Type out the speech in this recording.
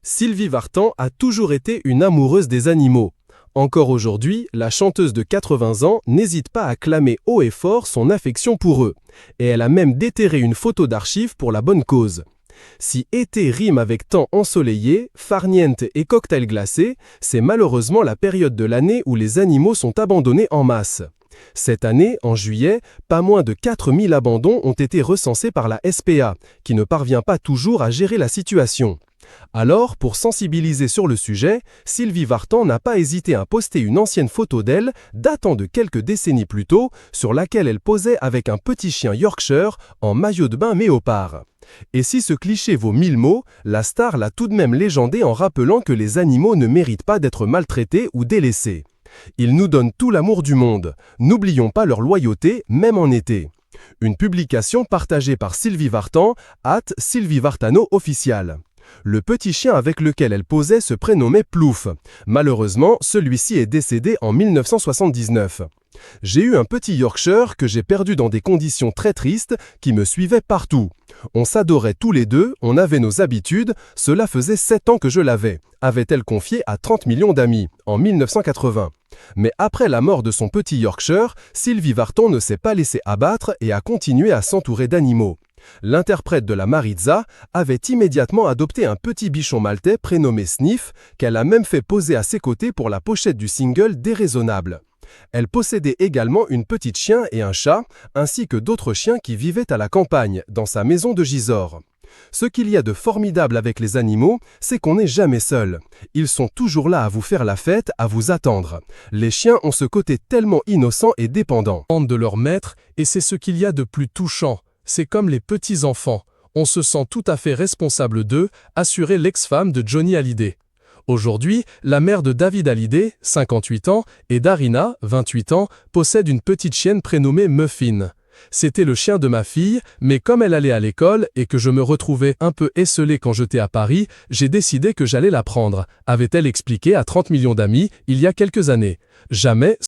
Sylvie Vartan a toujours été une amoureuse des animaux. Encore aujourd'hui, la chanteuse de 80 ans n'hésite pas à clamer haut et fort son affection pour eux. Et elle a même déterré une photo d'archive pour la bonne cause. Si été rime avec temps ensoleillé, farniente et cocktail glacé, c'est malheureusement la période de l'année où les animaux sont abandonnés en masse. Cette année, en juillet, pas moins de 4000 abandons ont été recensés par la SPA, qui ne parvient pas toujours à gérer la situation. Alors, pour sensibiliser sur le sujet, Sylvie Vartan n'a pas hésité à poster une ancienne photo d'elle, datant de quelques décennies plus tôt, sur laquelle elle posait avec un petit chien Yorkshire en maillot de bain méopard. Et si ce cliché vaut 1000 mots, la star l'a tout de même légendé en rappelant que les animaux ne méritent pas d'être maltraités ou délaissés. Ils nous donnent tout l'amour du monde. N'oublions pas leur loyauté, même en été. Une publication partagée par Sylvie Vartan, @SylvieVartanoOfficial. Le petit chien avec lequel elle posait se prénommait Plouf. Malheureusement, celui-ci est décédé en 1979. J'ai eu un petit Yorkshire que j'ai perdu dans des conditions très tristes qui me suivait partout. On s'adorait tous les deux, on avait nos habitudes, cela faisait 7 ans que je l'avais, avait-elle confié à 30 millions d'amis, en 1980. Mais après la mort de son petit Yorkshire, Sylvie Vartan ne s'est pas laissée abattre et a continué à s'entourer d'animaux. L'interprète de la Maritza avait immédiatement adopté un petit bichon maltais prénommé Sniff, qu'elle a même fait poser à ses côtés pour la pochette du single Déraisonnable. Elle possédait également une petite chien et un chat, ainsi que d'autres chiens qui vivaient à la campagne, dans sa maison de Gisors. Ce qu'il y a de formidable avec les animaux, c'est qu'on n'est jamais seul. Ils sont toujours là à vous faire la fête, à vous attendre. Les chiens ont ce côté tellement innocent et dépendant. De leur maître, et c'est ce qu'il y a de plus touchant. C'est comme les petits-enfants. On se sent tout à fait responsable d'eux, assurait l'ex-femme de Johnny Hallyday. Aujourd'hui, la mère de David Hallyday, 58 ans, et Darina, 28 ans, possède une petite chienne prénommée Muffin. C'était le chien de ma fille, mais comme elle allait à l'école et que je me retrouvais un peu esselé quand j'étais à Paris, j'ai décidé que j'allais la prendre, avait-elle expliqué à 30 millions d'amis il y a quelques années. Jamais